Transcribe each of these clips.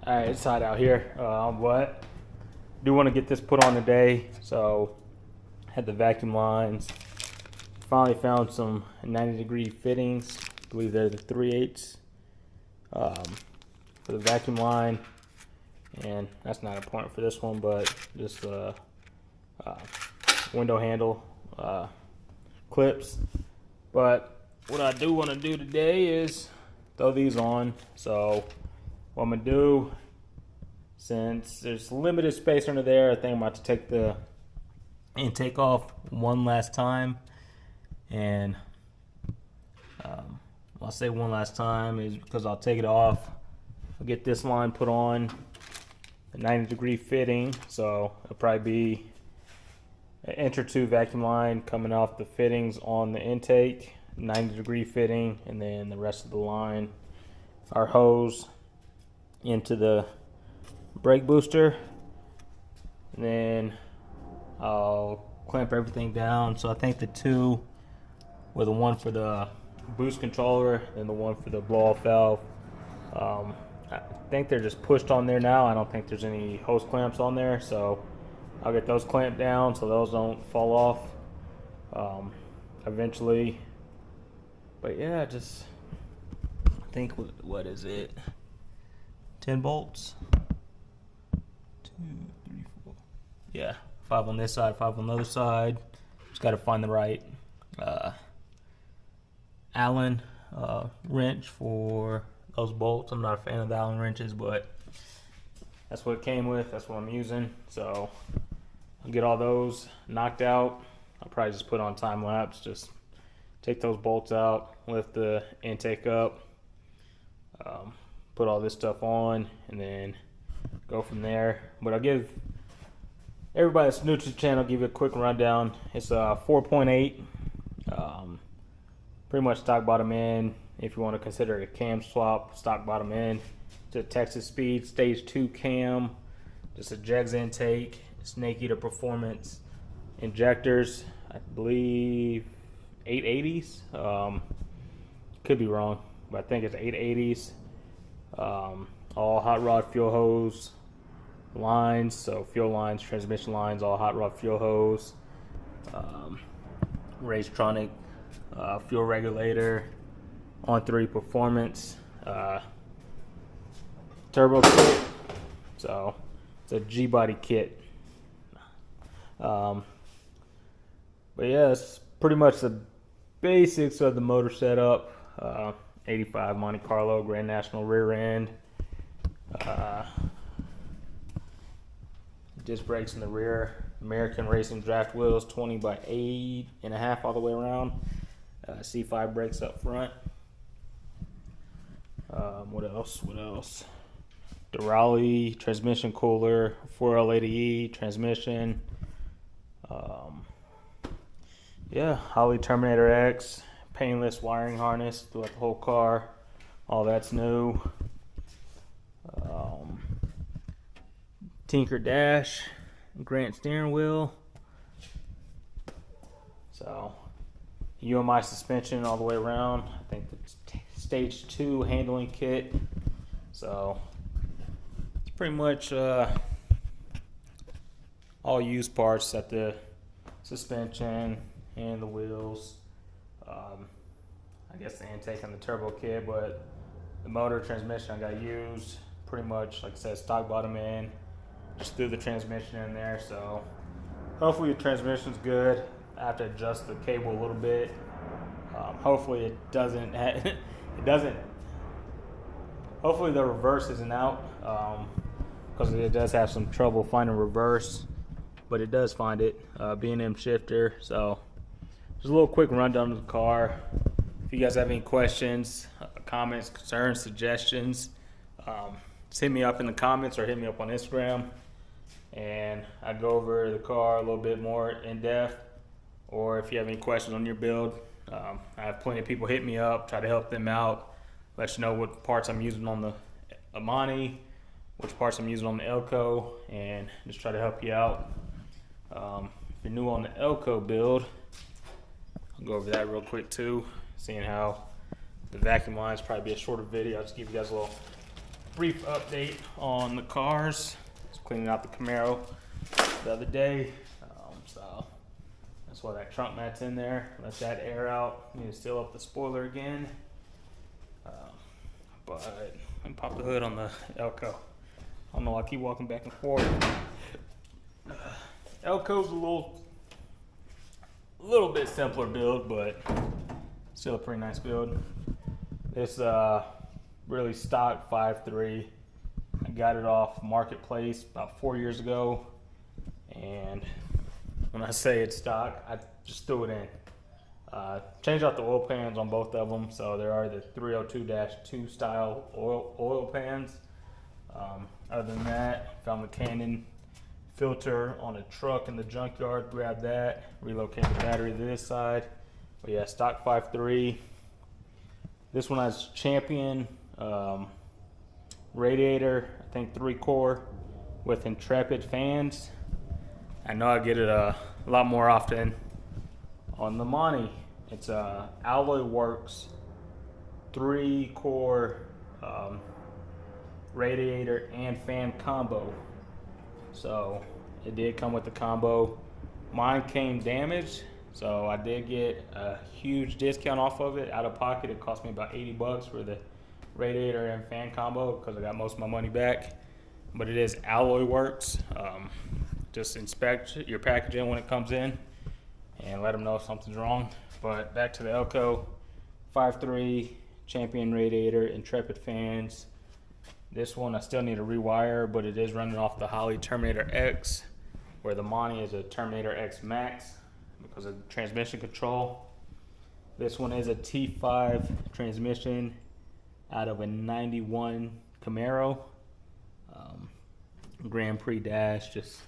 Alright, it's hot out here. But do want to get this put on today, so had the vacuum lines. Finally found some 90-degree fittings. I believe they're the 3/8 for the vacuum line, and that's not a point for this one, but just the window handle clips. But what I do want to do today is throw these on. So what I'm gonna do, since there's limited space under there, I think I'm about to take the intake off one last time. And I'll say one last time is because I'll take it off. I'll get this line put on, a 90-degree fitting. So it'll probably be an inch or two vacuum line coming off the fittings on the intake, 90-degree fitting, and then the rest of the line, our hose, into the brake booster. And then I'll clamp everything down. So I think the two were the one for the boost controller and the one for the blow off valve. I think they're just pushed on there now. I don't think there's any hose clamps on there, so I'll get those clamped down so those don't fall off eventually. But yeah, just I think what is it? 10 bolts. 2, 3, 4. Yeah, 5 on this side, 5 on the other side. Just got to find the right Allen wrench for those bolts. I'm not a fan of the Allen wrenches, but that's what it came with. That's what I'm using. So I'll get all those knocked out. I'll probably just put on time lapse. Just take those bolts out, lift the intake up, put all this stuff on, and then go from there. But I'll give everybody that's new to the channel, give you a quick rundown. It's a 4.8, pretty much stock bottom end. If you want to consider it a cam swap, stock bottom end. It's a Texas Speed Stage 2 cam, just a Jegs intake, Snake Eater Performance injectors. I believe 880s. Could be wrong, but I think it's 880s. All hot rod fuel hose lines, so fuel lines, transmission lines, all hot rod fuel hose. Racetronic fuel regulator, on 3 performance, turbo kit. So it's a gbody kit. But yeah, it's pretty much the basics of the motor setup. 85 Monte Carlo Grand National rear end. Disc brakes in the rear. American Racing draft wheels, 20 by 8.5 all the way around. C5 brakes up front. What else? Durali transmission cooler, 4L80E transmission. Yeah, Holley Terminator X, painless wiring harness throughout the whole car. All that's new. Tinker dash, Grant steering wheel. So UMI suspension all the way around. I think it's Stage 2 handling kit. So it's pretty much all used parts at the suspension and the wheels. I guess the intake and the turbo kit, but the motor, transmission I got used pretty much, like I said, stock bottom end. Just threw the transmission in there, so hopefully the transmission's good. I have to adjust the cable a little bit. Hopefully it doesn't. Hopefully the reverse isn't out, because it does have some trouble finding reverse, but it does find it. B&M shifter. So just a little quick rundown of the car. If you guys have any questions, comments, concerns, suggestions, just hit me up in the comments or hit me up on Instagram, and I go over the car a little bit more in depth. Or if you have any questions on your build, I have plenty of people hit me up, try to help them out, let you know what parts I'm using on the Amani, which parts I'm using on the Elko, and just try to help you out. If you're new on the Elko build, I'll go over that real quick too, seeing how the vacuum lines probably be a shorter video. I'll just give you guys a little brief update on the cars. Just cleaning out the Camino the other day. So that's why that trunk mat's in there. Let that air out. Need to seal up the spoiler again. But let me pop the hood on the Elko. I don't know, I keep walking back and forth. Elko's a little bit simpler build, but still a pretty nice build. This really stock 5.3. I got it off Marketplace about 4 years ago, and when I say it's stock, I just threw it in. Changed out the oil pans on both of them, so there are the 302-2 style oil pans. Other than that, found the Canon filter on a truck in the junkyard, grabbed that, relocated the battery to this side. But yeah, stock 5.3. This one has Champion radiator, I think 3-core with Intrepid fans. I know I get it a lot more often on the Monte. It's a Alloy Works 3-core radiator and fan combo. So it did come with the combo. Mine came damaged, so I did get a huge discount off of it. Out of pocket, it cost me about 80 bucks for the radiator and fan combo because I got most of my money back. But it is Alloy Works. Just inspect your packaging when it comes in and let them know if something's wrong. But back to the Elko 5.3 Champion radiator, Intrepid fans. This one I still need to rewire, but it is running off the Holley Terminator X, where the Monte is a Terminator X Max because of transmission control. This one is a T5 transmission out of a 91 Camaro. Grand Prix dash, just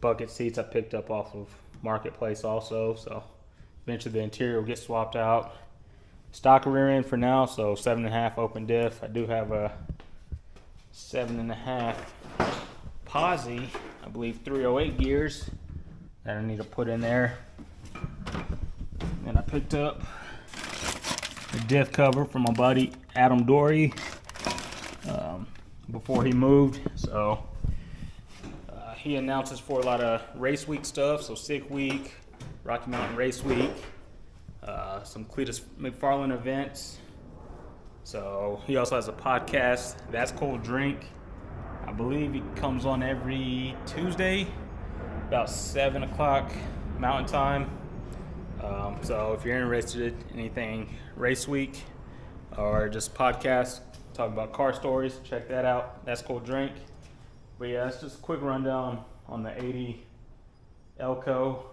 bucket seats I picked up off of Marketplace also, so eventually the interior will get swapped out. Stock rear end for now, so 7.5 open diff. I do have a 7.5 posi, I believe 308 gears that I need to put in there. And I picked up the diff cover from my buddy Adam Dory before he moved. So he announces for a lot of race week stuff, so Sick Week, Rocky Mountain Race Week, some Cletus McFarland events. So he also has a podcast, That's Cold Drink. I believe he comes on every Tuesday, about 7 o'clock Mountain Time. So if you're interested in anything race week or just podcast, talk about car stories, check that out. That's Cold Drink. But yeah, that's just a quick rundown on the 80 Elko.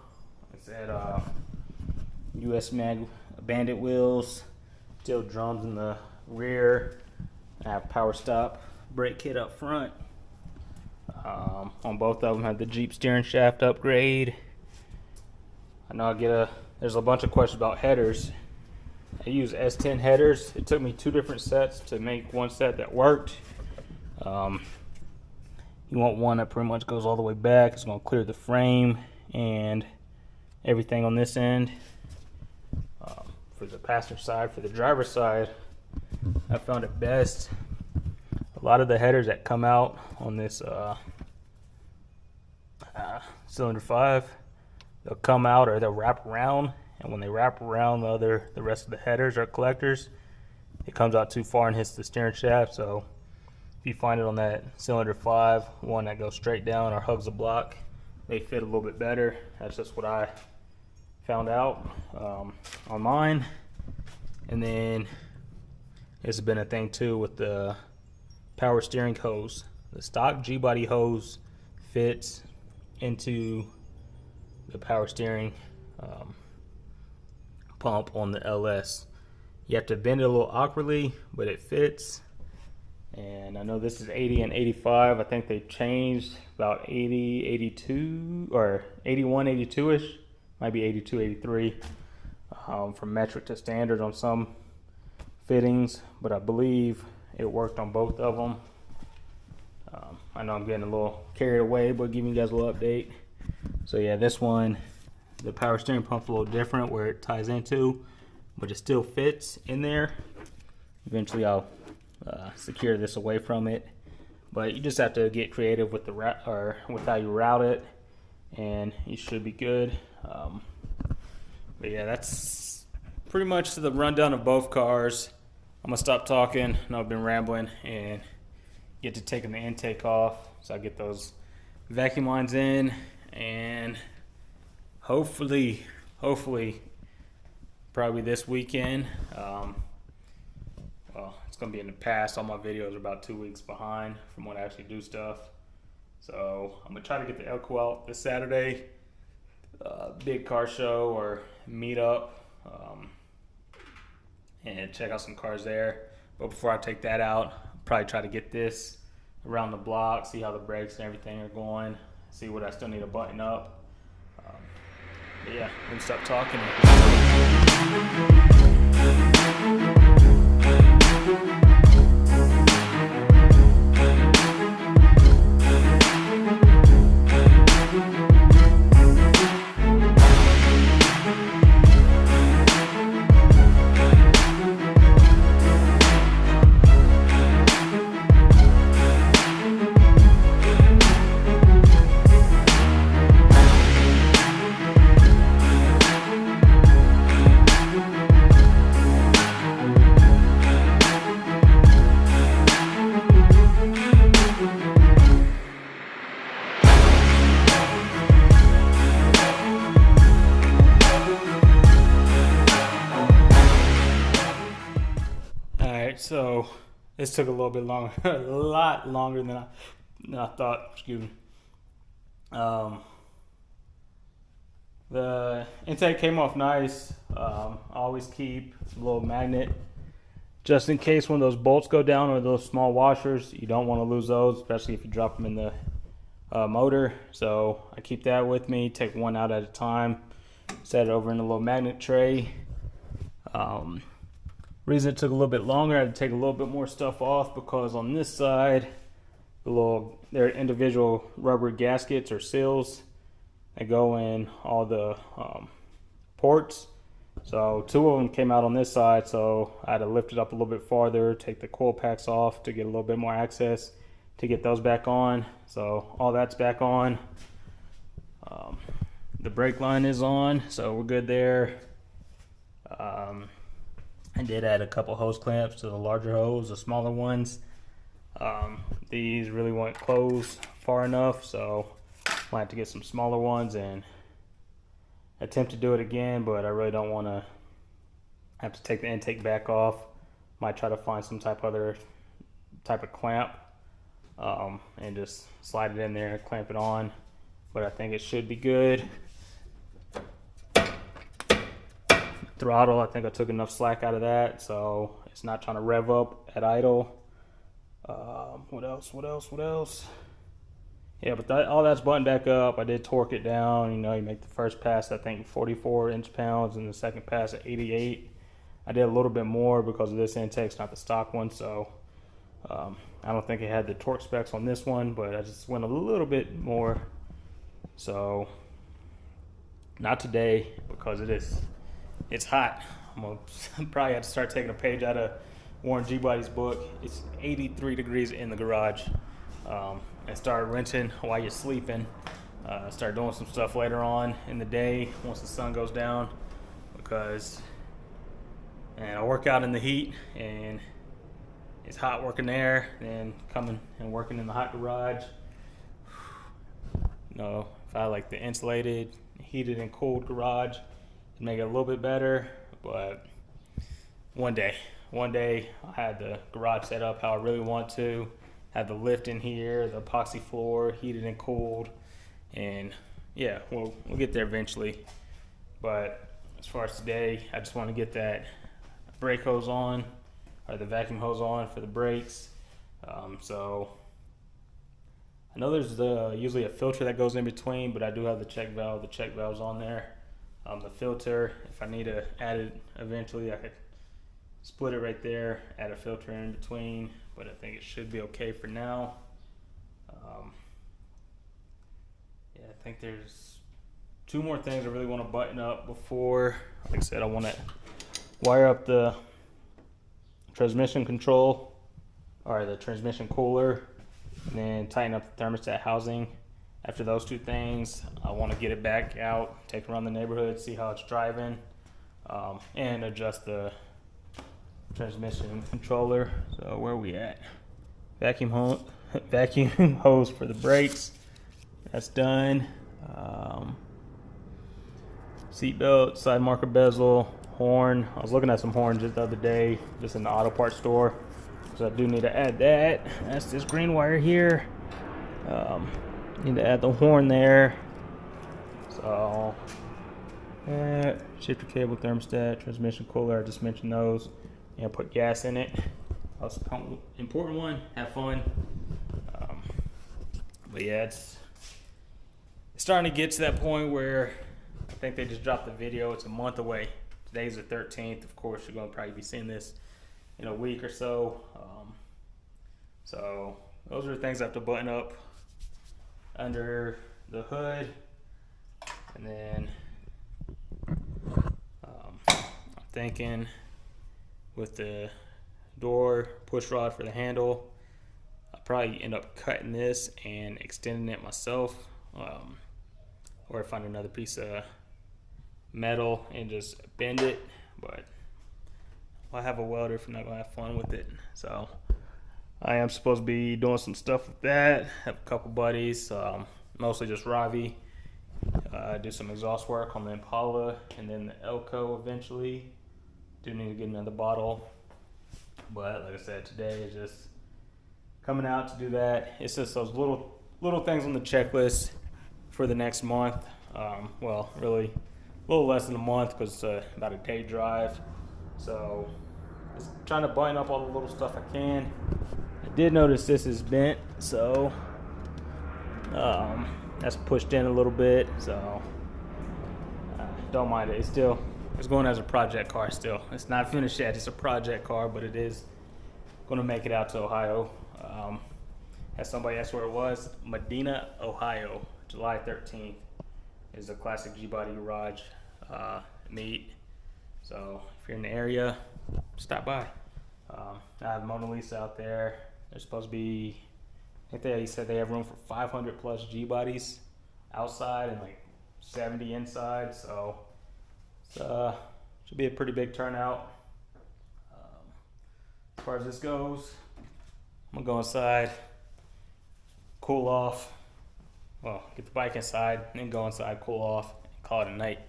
It's at US Mag Bandit wheels, steel drums in the rear. I have power stop brake kit up front. On both of them, have the Jeep steering shaft upgrade. I know there's a bunch of questions about headers. I use S10 headers. It took me 2 different sets to make one set that worked. You want one that pretty much goes all the way back. It's going to clear the frame and everything on this end. For the passenger side, for the driver's side, I found it best. A lot of the headers that come out on this cylinder 5, they'll come out or they'll wrap around, and when they wrap around the rest of the headers or collectors, it comes out too far and hits the steering shaft. So if you find it on that cylinder 5, one that goes straight down or hugs the block, they fit a little bit better. That's just what I found out on mine. And then it's been a thing too with the power steering hose. The stock G-body hose fits into the power steering pump on the LS. You have to bend it a little awkwardly, but it fits. And I know this is 80 and 85. I think they changed about 80, 82, or 81, 82-ish. Might be 82, 83. From metric to standard on some fittings, but I believe it worked on both of them. I know I'm getting a little carried away, but giving you guys a little update. So yeah, this one, the power steering pump's a little different where it ties into, but it still fits in there. Eventually I'll secure this away from it. But you just have to get creative with the with how you route it, and you should be good. But yeah, that's pretty much the rundown of both cars. I'm gonna stop talking. I know I've been rambling and get to taking the intake off, so I get those vacuum lines in, and hopefully, probably this weekend. Well, it's gonna be in the past. All my videos are about 2 weeks behind from when I actually do stuff. So I'm gonna try to get the Elko out this Saturday. Big car show or meetup, and check out some cars there. But before I take that out, I'll probably try to get this around the block, see how the brakes and everything are going, see what I still need to button up. But yeah, let me stop talking. So this took a little bit longer, a lot longer than I thought. Excuse me. The intake came off nice. I always keep a little magnet just in case one of those bolts go down, or those small washers. You don't want to lose those, especially if you drop them in the motor. So I keep that with me. Take one out at a time. Set it over in a little magnet tray. Reason it took a little bit longer, I had to take a little bit more stuff off because on this side, they're individual rubber gaskets or seals that go in all the ports. So 2 of them came out on this side, so I had to lift it up a little bit farther, take the coil packs off to get a little bit more access to get those back on. So all that's back on. The brake line is on, so we're good there. I did add a couple hose clamps to the larger hose, the smaller ones. These really won't close far enough, so I have to get some smaller ones and attempt to do it again, but I really don't want to have to take the intake back off. Might try to find some other type of clamp and just slide it in there, clamp it on, but I think it should be good. Throttle, I think I took enough slack out of that, so it's not trying to rev up at idle. What else? Yeah, but all that's buttoned back up. I did torque it down. You know, you make the first pass, I think 44 inch-pounds, and the second pass at 88. I did a little bit more because of this intake's not the stock one, so I don't think it had the torque specs on this one, but I just went a little bit more. So not today because it's hot. I'm gonna probably have to start taking a page out of Warren G-Body's book. It's 83 degrees in the garage. And start rinsing while you're sleeping. Start doing some stuff later on in the day once the sun goes down, because I work out in the heat and it's hot working there, and coming and working in the hot garage. No, if I like the insulated, heated and cooled garage, make it a little bit better. But one day I had the garage set up how I really want to, have the lift in here, the epoxy floor, heated and cooled, and yeah, we'll get there eventually. But as far as today, I just want to get that brake hose on, or the vacuum hose on for the brakes. So I know there's usually a filter that goes in between, but I do have the check valve. The check valve's on there. The filter, if I need to add it eventually, I could split it right there, add a filter in between, but I think it should be okay for now. Yeah, I think there's 2 more things I really want to button up before. Like I said, I want to wire up the transmission control or the transmission cooler, and then tighten up the thermostat housing. After those two things, I want to get it back out, take it around the neighborhood, see how it's driving, and adjust the transmission controller. So where are we at? Vacuum hose for the brakes. That's done. Seat belt, side marker bezel, horn. I was looking at some horns just the other day, just in the auto parts store. So I do need to add that. That's this green wire here. Need to add the horn there. So, shifter cable, thermostat, transmission cooler. I just mentioned those. And put gas in it. Also, important one. Have fun. But yeah, it's starting to get to that point where I think they just dropped the video. It's a month away. Today's the 13th. Of course, you're going to probably be seeing this in a week or so. So those are the things I have to button up under the hood. And then I'm thinking with the door push rod for the handle, I'll probably end up cutting this and extending it myself, or find another piece of metal and just bend it. But I have a welder if I'm not gonna have fun with it. So I am supposed to be doing some stuff with that. Have a couple buddies, mostly just Ravi. Do some exhaust work on the Impala and then the Elko eventually. Do need to get another bottle, but like I said, today is just coming out to do that. It's just those little things on the checklist for the next month. Well, really a little less than a month because it's about a day drive. So just trying to button up all the little stuff I can. I did notice this is bent, so that's pushed in a little bit. So don't mind it. It's going as a project car still. It's not finished yet. It's a project car, but it is going to make it out to Ohio. As somebody asked where it was, Medina, Ohio, July 13th is a classic G-Body garage meet. So if you're in the area, stop by. I have Mona Lisa out there. There's supposed to be, I think they said they have room for 500 plus G-Bodies outside and like 70 inside. So should be a pretty big turnout. As far as this goes, I'm gonna go inside, cool off. Well, get the bike inside, and then go inside, cool off, and call it a night.